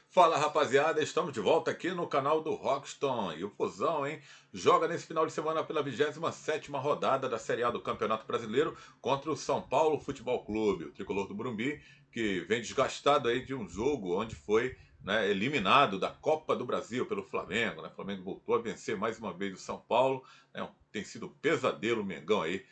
Fala rapaziada, estamos de volta aqui no canal do Rockston. E o Fusão, hein? Joga nesse final de semana pela 27ª rodada da Série A do Campeonato Brasileiro contra o São Paulo Futebol Clube, o tricolor do Morumbi, que vem desgastado aí de um jogo onde foi, né, eliminado da Copa do Brasil pelo Flamengo, né? O Flamengo voltou a vencer mais uma vez o São Paulo, né? Tem sido um pesadelo o Mengão aí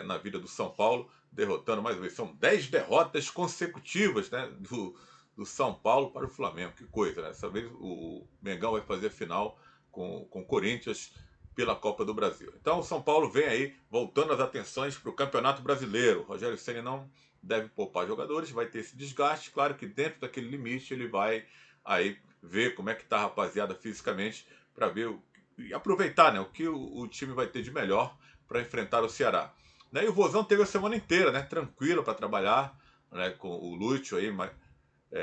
na vida do São Paulo, derrotando mais uma vez. São 10 derrotas consecutivas, né, do São Paulo para o Flamengo. Que coisa, né? Dessa vez o Mengão vai fazer a final com o Corinthians pela Copa do Brasil. Então o São Paulo vem aí voltando as atenções para o Campeonato Brasileiro. O Rogério Ceni não deve poupar jogadores, vai ter esse desgaste. Claro que dentro daquele limite ele vai aí ver como é que tá a rapaziada fisicamente para ver e aproveitar, né, o que o time vai ter de melhor para enfrentar o Ceará. Né, e o Vozão teve a semana inteira, né, tranquilo para trabalhar, né, com o Lúcio aí,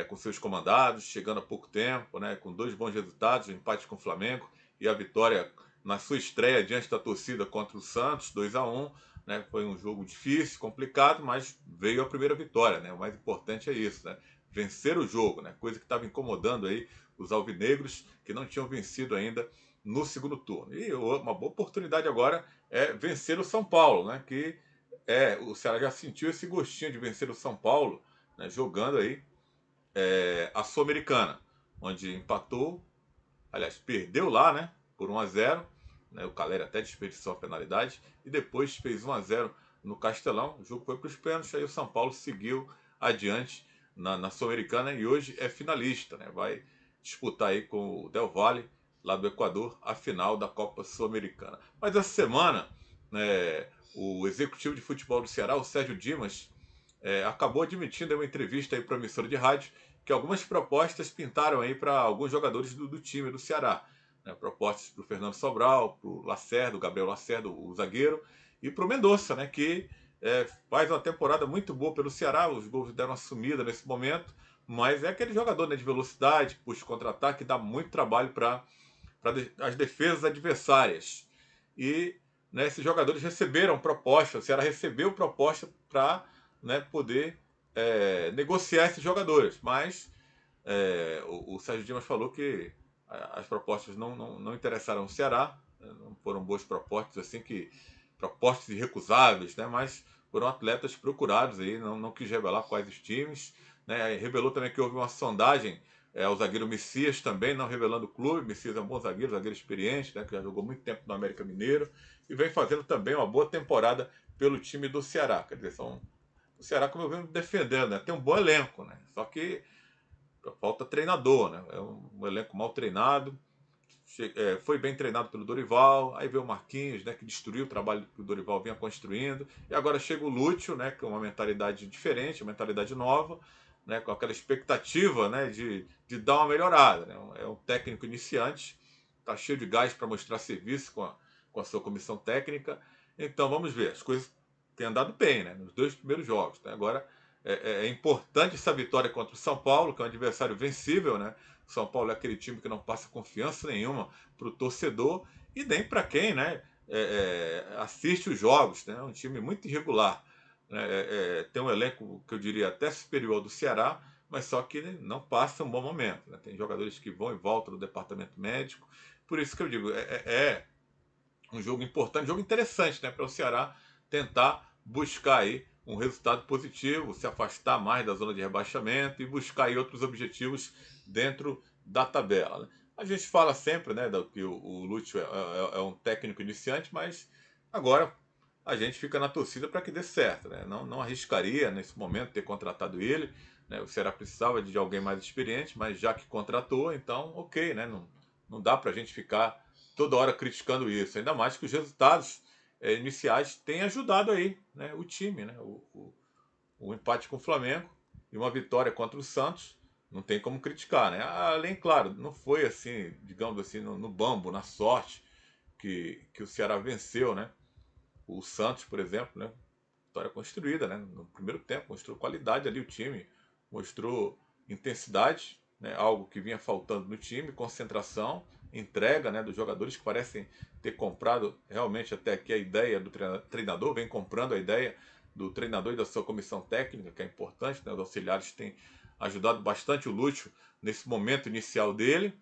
com seus comandados, chegando há pouco tempo, né, com 2 bons resultados, o empate com o Flamengo e a vitória na sua estreia diante da torcida contra o Santos, 2-1. Né, foi um jogo difícil, complicado, mas veio a primeira vitória. Né, o mais importante é isso, né, vencer o jogo, né, coisa que estava incomodando aí os alvinegros, que não tinham vencido ainda no segundo turno. E uma boa oportunidade agora é vencer o São Paulo, né, que o Ceará já sentiu esse gostinho de vencer o São Paulo, né, jogando aí a Sul-Americana, onde empatou, aliás, perdeu lá, né, por 1-0, né, o Calera até desperdiçou a penalidade, e depois fez 1-0 no Castelão, o jogo foi para os pênaltis, aí o São Paulo seguiu adiante na Sul-Americana e hoje é finalista, né, vai disputar aí com o Del Valle, lá do Equador, a final da Copa Sul-Americana. Mas essa semana, o executivo de futebol do Ceará, o Sérgio Dimas, acabou admitindo em uma entrevista aí para a emissora de rádio que algumas propostas pintaram aí para alguns jogadores do time do Ceará. Né? Propostas para o Fernando Sobral, para o Lacerda, o Gabriel Lacerda, o zagueiro, e para o Mendonça, né? Que faz uma temporada muito boa pelo Ceará. Os gols deram uma sumida nesse momento, mas é aquele jogador, né, de velocidade, puxa contra-ataque, dá muito trabalho para as defesas adversárias. E, né, esses jogadores receberam proposta, o Ceará recebeu proposta para, né, poder negociar esses jogadores, mas o Sérgio Dimas falou que as propostas não interessaram o Ceará, né, não foram boas propostas, assim, que propostas irrecusáveis, né, mas foram atletas procurados aí, não quis revelar quais os times, né, revelou também que houve uma sondagem ao zagueiro Messias também, não revelando o clube. Messias é um bom zagueiro experiente, né, que já jogou muito tempo no América Mineiro e vem fazendo também uma boa temporada pelo time do Ceará. Quer dizer, o Ceará, como eu venho defendendo, né, tem um bom elenco, né, só que falta treinador, né, é um elenco mal treinado. Foi bem treinado pelo Dorival, aí veio o Marquinhos, né, que destruiu o trabalho que o Dorival vinha construindo, e agora chega o Lúcio, né, com uma mentalidade diferente, uma mentalidade nova, né, com aquela expectativa, né, de dar uma melhorada. Né, é um técnico iniciante, está cheio de gás para mostrar serviço com a sua comissão técnica, então vamos ver, as coisas têm andado bem, né, nos 2 primeiros jogos. Né, agora é importante essa vitória contra o São Paulo, que é um adversário vencível, né? O São Paulo é aquele time que não passa confiança nenhuma para o torcedor e nem para quem, né, assiste os jogos. Né? É um time muito irregular. Né? Tem um elenco que eu diria até superior ao do Ceará, mas só que não passa um bom momento. Né? Tem jogadores que vão e voltam do departamento médico. Por isso que eu digo, é um jogo importante, um jogo interessante, né, para o Ceará tentar buscar aí um resultado positivo, se afastar mais da zona de rebaixamento e buscar aí outros objetivos dentro da tabela. Né? A gente fala sempre, né, que o Lúcio é um técnico iniciante, mas agora a gente fica na torcida para que dê certo. Né? Não arriscaria nesse momento ter contratado ele. Né? O Ceará precisava de alguém mais experiente, mas já que contratou, então ok, né? Não dá para a gente ficar toda hora criticando isso. Ainda mais que os resultados iniciais têm ajudado aí, né, o time. Né, o empate com o Flamengo e uma vitória contra o Santos. Não tem como criticar. Né? Além, claro, não foi assim, digamos assim, no bambo, na sorte que o Ceará venceu. Né? O Santos, por exemplo, né? Vitória construída, né? No primeiro tempo, mostrou qualidade ali o time, mostrou intensidade, né? Algo que vinha faltando no time, concentração, entrega, né? Dos jogadores que parecem ter comprado realmente até aqui a ideia do treinador, vem comprando a ideia do treinador e da sua comissão técnica, que é importante, né? Os auxiliares têm ajudado bastante o Lúcio nesse momento inicial dele,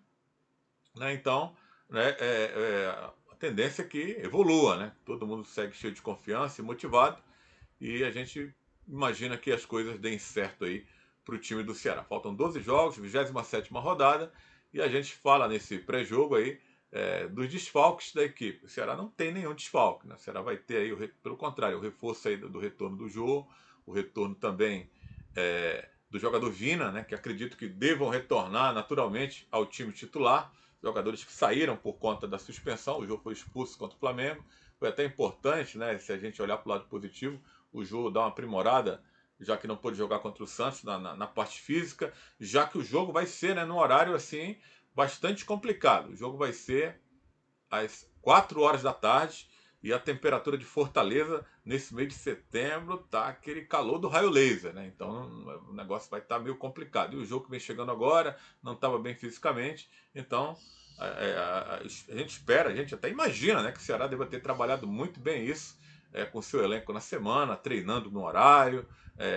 né? Então, né, a tendência é que evolua, né? Todo mundo segue cheio de confiança e motivado, e a gente imagina que as coisas deem certo aí para o time do Ceará. Faltam 12 jogos, 27ª rodada, e a gente fala nesse pré-jogo aí dos desfalques da equipe. O Ceará não tem nenhum desfalque, né? O Ceará vai ter aí, pelo contrário, o reforço aí do retorno do Jô, o retorno também do jogador Vina, né? Que acredito que devam retornar naturalmente ao time titular. Jogadores que saíram por conta da suspensão, o Jô foi expulso contra o Flamengo. Foi até importante, né? Se a gente olhar para o lado positivo, o Jô dá uma aprimorada, já que não pôde jogar contra o Santos na parte física, já que o jogo vai ser, né, num horário assim bastante complicado. O jogo vai ser às 4 horas da tarde, e a temperatura de Fortaleza nesse mês de setembro tá aquele calor do raio laser, né? Então o negócio vai estar meio complicado. E o jogo que vem chegando agora não estava bem fisicamente, então a gente espera, a gente até imagina, né, que o Ceará deva ter trabalhado muito bem isso, com seu elenco na semana, treinando no horário,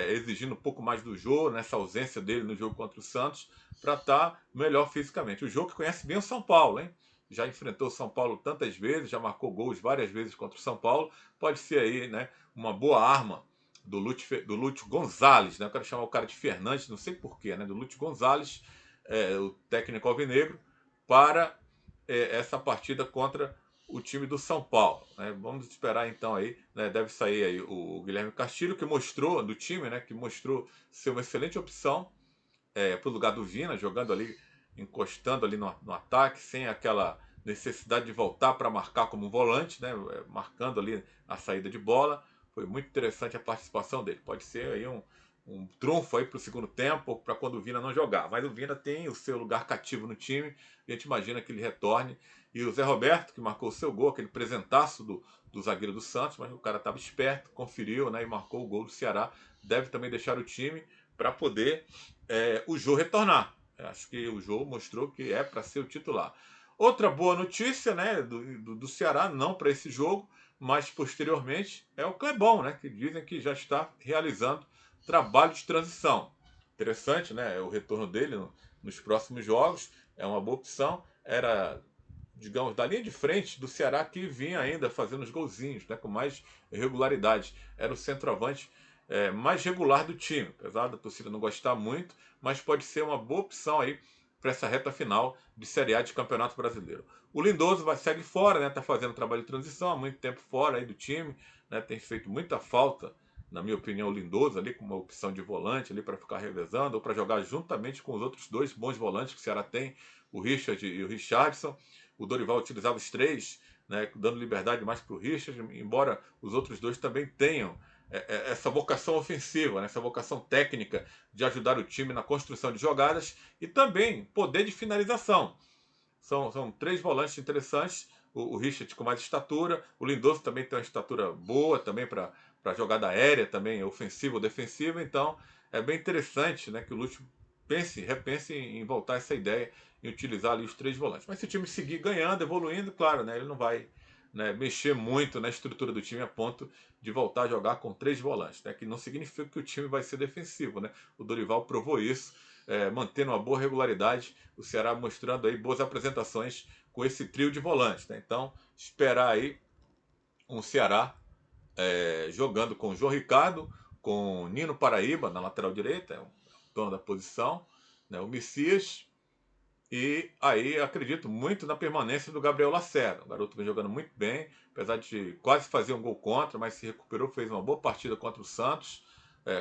exigindo um pouco mais do jogo, nessa ausência dele no jogo contra o Santos, para estar melhor fisicamente. O jogo que conhece bem o São Paulo, hein? Já enfrentou o São Paulo tantas vezes, já marcou gols várias vezes contra o São Paulo, pode ser aí, né, uma boa arma do Lúcio Gonzalez, né? Eu quero chamar o cara de Fernandes, não sei porquê, né? Do Lúcio Gonzalez, o técnico alvinegro, para essa partida contra o time do São Paulo, né? Vamos esperar então aí, né? Deve sair aí o Guilherme Castilho, que mostrou do time, né? Que mostrou ser uma excelente opção para o lugar do Vina, jogando ali, encostando ali no ataque, sem aquela necessidade de voltar para marcar como um volante, né? Marcando ali a saída de bola. Foi muito interessante a participação dele. Pode ser aí um trunfo aí para o segundo tempo, para quando o Vina não jogar. Mas o Vina tem o seu lugar cativo no time, e a gente imagina que ele retorne. E o Zé Roberto, que marcou o seu gol, aquele presentaço do zagueiro do Santos, mas o cara estava esperto, conferiu, né, e marcou o gol do Ceará. Deve também deixar o time para poder o Jô retornar. Acho que o Jô mostrou que é para ser o titular. Outra boa notícia, né, do Ceará, não para esse jogo, mas posteriormente, é o Clebão, né, que dizem que já está realizando trabalho de transição. Interessante, né, o retorno dele nos próximos jogos, é uma boa opção. Era, digamos, da linha de frente do Ceará, que vinha ainda fazendo os golzinhos, né, com mais regularidade. Era o centroavante mais regular do time, apesar da torcida não gostar muito, mas pode ser uma boa opção aí para essa reta final de Série A de Campeonato Brasileiro. O Lindoso segue fora, né? Tá fazendo trabalho de transição, há muito tempo fora aí do time, né? Tem feito muita falta, na minha opinião, o Lindoso ali como uma opção de volante ali para ficar revezando ou para jogar juntamente com os outros dois bons volantes que o Ceará tem, o Richard e o Richardson. O Dorival utilizava os três, né? Dando liberdade mais para o Richard, embora os outros dois também tenham essa vocação ofensiva, né? Essa vocação técnica de ajudar o time na construção de jogadas e também poder de finalização. São três volantes interessantes. O Richard com mais estatura, o Lindoso também tem uma estatura boa também para jogada aérea, também ofensiva ou defensiva. Então é bem interessante, né, que o Lúcio repense em voltar essa ideia em utilizar ali os três volantes. Mas se o time seguir ganhando, evoluindo, claro, né, ele não vai, né, mexer muito na estrutura do time a ponto de voltar a jogar com três volantes, né, que não significa que o time vai ser defensivo, né? O Dorival provou isso, mantendo uma boa regularidade, o Ceará mostrando aí boas apresentações com esse trio de volantes, né? Então esperar aí um Ceará jogando com o João Ricardo, com o Nino Paraíba na lateral direita, é o dono da posição, né? O Messias. E aí acredito muito na permanência do Gabriel Lacerda. O garoto vem jogando muito bem, apesar de quase fazer um gol contra, mas se recuperou, fez uma boa partida contra o Santos,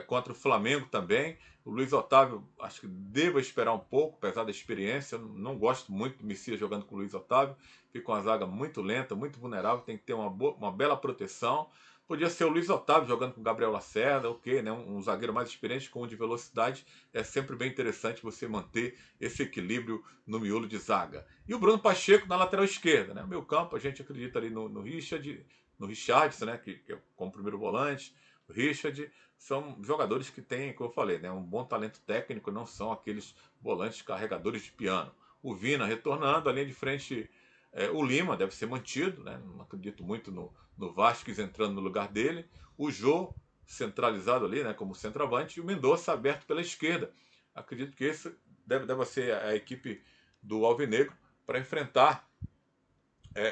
contra o Flamengo também. O Luiz Otávio, acho que devo esperar um pouco, apesar da experiência. Eu não gosto muito do Messias jogando com o Luiz Otávio. Fica uma zaga muito lenta, muito vulnerável, tem que ter uma bela proteção. Podia ser o Luiz Otávio jogando com o Gabriel Lacerda, ok, né? Um zagueiro mais experiente com um de velocidade. É sempre bem interessante você manter esse equilíbrio no miolo de zaga. E o Bruno Pacheco na lateral esquerda, né? O meio campo, a gente acredita ali no Richardson, né? Que é como primeiro volante. O Richard são jogadores que têm, como eu falei, né? Um bom talento técnico, não são aqueles volantes carregadores de piano. O Vina retornando, a linha de frente, o Lima deve ser mantido, né? Não acredito muito no Vasquez entrando no lugar dele. O Jô centralizado ali, né? Como centroavante, e o Mendonça aberto pela esquerda. acredito que esse deve ser a equipe do Alvinegro para enfrentar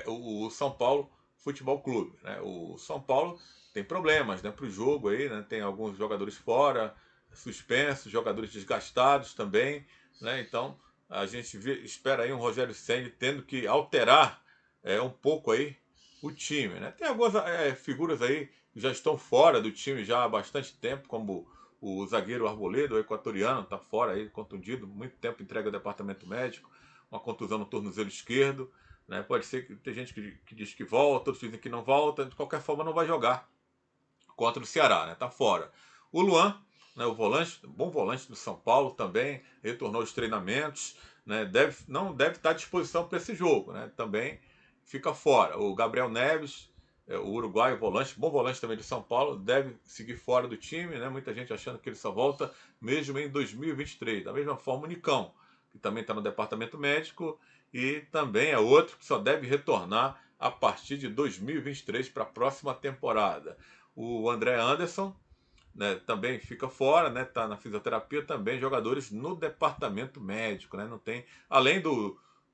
o São Paulo Futebol Clube, né? O São Paulo tem problemas, né, para o jogo aí, né? Tem alguns jogadores fora, suspensos, jogadores desgastados também, né? Então a gente espera aí um Rogério Ceni tendo que alterar um pouco aí o time, né? Tem algumas figuras aí que já estão fora do time já há bastante tempo, como o zagueiro Arboleda, o equatoriano, está fora aí, contundido, muito tempo entrega ao departamento médico, uma contusão no tornozelo esquerdo, né? Pode ser que tem gente que diz que volta, outros dizem que não volta, de qualquer forma não vai jogar contra o Ceará, né? Tá fora. O Luan, né, o volante, bom volante do São Paulo também, retornou aos treinamentos, né? Não deve estar à disposição para esse jogo, né? Também fica fora. O Gabriel Neves, o uruguaio volante, bom volante também de São Paulo, deve seguir fora do time, né? Muita gente achando que ele só volta mesmo em 2023. Da mesma forma, o Nicão, que também está no departamento médico e também é outro que só deve retornar a partir de 2023 para a próxima temporada. O André Anderson, né, também fica fora, né, tá na fisioterapia, também jogadores no departamento médico, né, não tem, além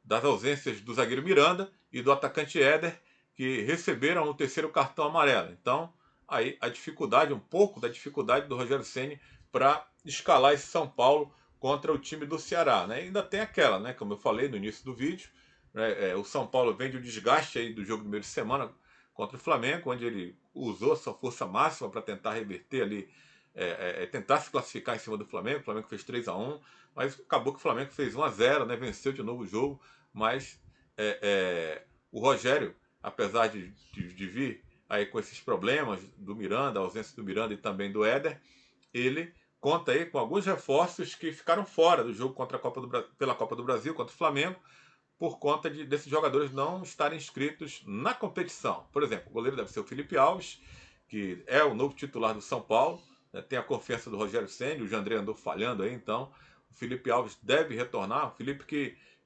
das ausências do zagueiro Miranda e do atacante Éder, que receberam o terceiro cartão amarelo. Então, aí a dificuldade, um pouco da dificuldade do Rogério Ceni para escalar esse São Paulo contra o time do Ceará, né? E ainda tem aquela, né, como eu falei no início do vídeo, né, o São Paulo vem de um desgaste aí do jogo do meio de semana contra o Flamengo, onde ele usou sua força máxima para tentar reverter ali, tentar se classificar em cima do Flamengo. O Flamengo fez 3-1, mas acabou que o Flamengo fez 1-0, né? Venceu de novo o jogo, mas o Rogério, apesar de vir aí com esses problemas do Miranda, a ausência do Miranda e também do Éder, ele conta aí com alguns reforços que ficaram fora do jogo contra a pela Copa do Brasil, contra o Flamengo, por conta desses jogadores não estarem inscritos na competição. Por exemplo, o goleiro deve ser o Felipe Alves, que é o novo titular do São Paulo, né, tem a confiança do Rogério Ceni, o Jandré andou falhando aí, então o Felipe Alves deve retornar. O Felipe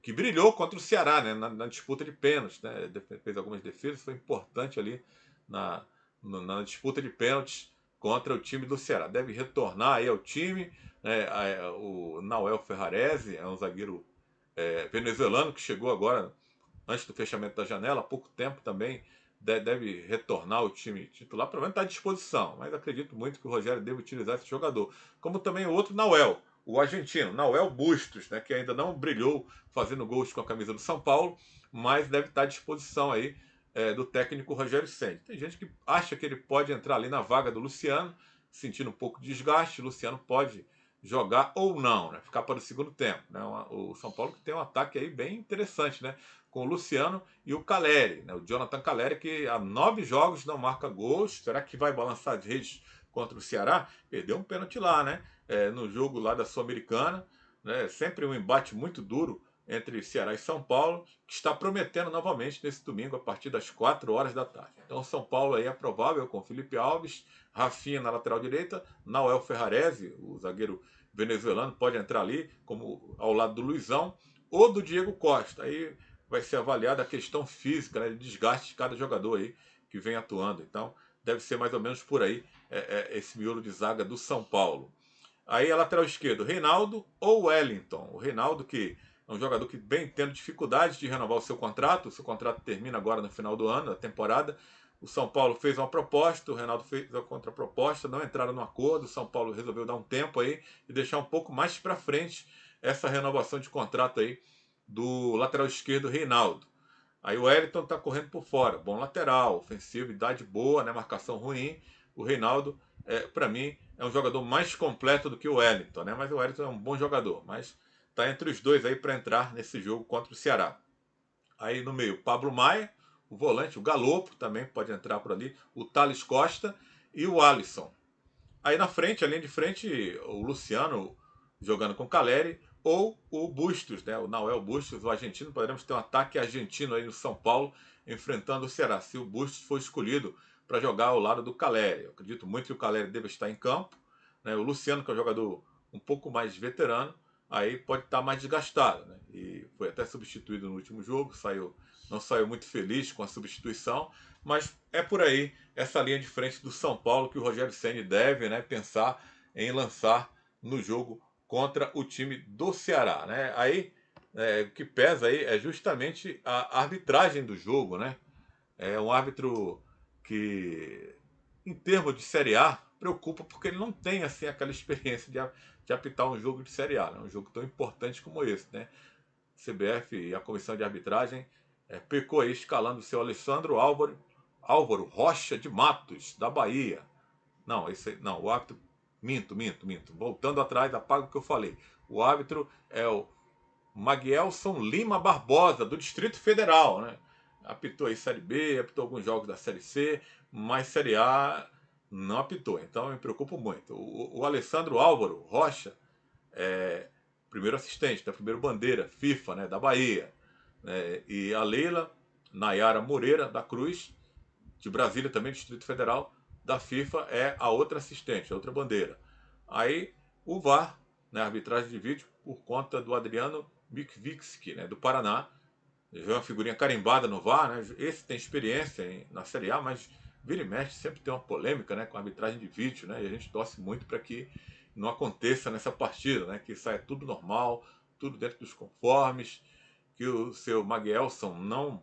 que brilhou contra o Ceará, né, na disputa de pênaltis, né, fez algumas defesas, foi importante ali na, na disputa de pênaltis contra o time do Ceará. Deve retornar aí ao time, né, o Nauel Ferrarese é um zagueiro venezuelano que chegou agora antes do fechamento da janela, há pouco tempo também, deve retornar ao time titular, pelo menos está à disposição, mas acredito muito que o Rogério deve utilizar esse jogador. Como também o outro Nauel, o argentino, Nauel Bustos, né, que ainda não brilhou fazendo gols com a camisa do São Paulo, mas deve estar à disposição aí do técnico Rogério Ceni. Tem gente que acha que ele pode entrar ali na vaga do Luciano, sentindo um pouco de desgaste. O Luciano pode jogar ou não, né? Ficar para o segundo tempo, né? O São Paulo que tem um ataque aí bem interessante, né? Com o Luciano e o Caleri, né? O Jonathan Caleri, que há 9 jogos não marca gols. Será que vai balançar de redes contra o Ceará? Perdeu um pênalti lá, né? No jogo lá da Sul-Americana, né? Sempre um embate muito duro entre Ceará e São Paulo, que está prometendo novamente nesse domingo a partir das 4 horas da tarde. Então São Paulo aí é provável com Felipe Alves, Rafinha na lateral direita, Nauel Ferrarese, o zagueiro venezuelano, pode entrar ali como ao lado do Luizão ou do Diego Costa. Aí vai ser avaliada a questão física, né, de desgaste de cada jogador aí que vem atuando. Então deve ser mais ou menos por aí esse miolo de zaga do São Paulo. Aí a lateral esquerdo, Reinaldo ou Wellington. O Reinaldo, que é um jogador que vem tendo dificuldade de renovar o seu contrato termina agora no final do ano, da temporada. O São Paulo fez uma proposta, o Reinaldo fez a contraproposta, não entraram no acordo. O São Paulo resolveu dar um tempo aí e deixar um pouco mais para frente essa renovação de contrato aí do lateral esquerdo, Reinaldo. Aí o Wellington está correndo por fora, bom lateral, ofensivo, idade boa, né, marcação ruim. O Reinaldo, para mim, é um jogador mais completo do que o Wellington, né? Mas o Wellington é um bom jogador, mas está entre os dois aí para entrar nesse jogo contra o Ceará. Aí no meio, Pablo Maia, o volante, o Galopo também pode entrar por ali, o Thales Costa e o Alisson. Aí na frente, além de frente, o Luciano jogando com o Caleri ou o Bustos, né? O Nauel Bustos, o argentino. Poderemos ter um ataque argentino aí no São Paulo enfrentando o Ceará, se o Bustos for escolhido para jogar ao lado do Caleri. Eu acredito muito que o Caleri deve estar em campo, né? O Luciano, que é um jogador um pouco mais veterano, aí pode estar mais desgastado, né? E foi até substituído no último jogo, não saiu muito feliz com a substituição, mas é por aí essa linha de frente do São Paulo que o Rogério Ceni deve, né, pensar em lançar no jogo contra o time do Ceará, né? Aí o que pesa aí é justamente a arbitragem do jogo, né? É um árbitro que, em termos de Série A, preocupa porque ele não tem assim aquela experiência de apitar um jogo de Série A, né? Um jogo tão importante como esse, né? CBF e a comissão de arbitragem pecou aí escalando o seu Alessandro Álvaro Rocha de Matos, da Bahia. Não, esse não, o árbitro. Minto. Voltando atrás, apaga o que eu falei. O árbitro é o Maguelson Lima Barbosa, do Distrito Federal, né? Apitou aí Série B, apitou alguns jogos da Série C, mas Série A não apitou. Então eu me preocupo muito. O Alessandro Álvaro Rocha é primeiro assistente, da primeiro bandeira, FIFA, né, da Bahia. E a Leila Nayara Moreira da Cruz, de Brasília também, Distrito Federal, da FIFA, é a outra assistente, a outra bandeira. Aí o VAR, né, arbitragem de vídeo, por conta do Adriano Mikvicki, né, do Paraná. Já é uma figurinha carimbada no VAR, né? Esse tem experiência na Série A, mas vira e mexe sempre tem uma polêmica, né, com a arbitragem de vídeo, né? E a gente torce muito para que não aconteça nessa partida, né? Que saia tudo normal, tudo dentro dos conformes, que o seu Maguelson não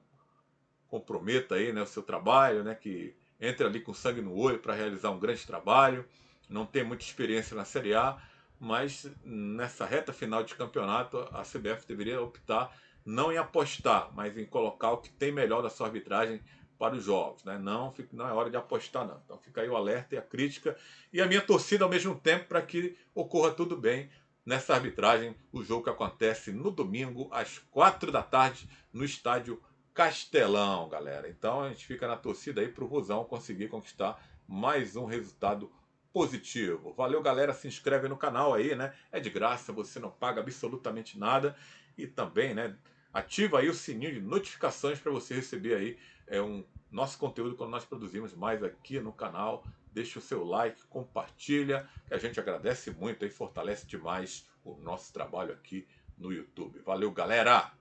comprometa aí, né, o seu trabalho, né, que entre ali com sangue no olho para realizar um grande trabalho. Não tem muita experiência na Série A, mas nessa reta final de campeonato a CBF deveria optar não em apostar, mas em colocar o que tem melhor da sua arbitragem para os jogos, né? Não é hora de apostar não. Então fica aí o alerta e a crítica e a minha torcida ao mesmo tempo para que ocorra tudo bem nessa arbitragem, o jogo que acontece no domingo às 4 da tarde no estádio Castelão, galera. Então a gente fica na torcida aí pro Rosão conseguir conquistar mais um resultado positivo. Valeu, galera. Se inscreve no canal aí, né? É de graça, você não paga absolutamente nada. E também, né? Ativa aí o sininho de notificações para você receber aí nosso conteúdo quando nós produzimos mais aqui no canal. Deixa o seu like, compartilha, que a gente agradece muito e fortalece demais o nosso trabalho aqui no YouTube. Valeu, galera!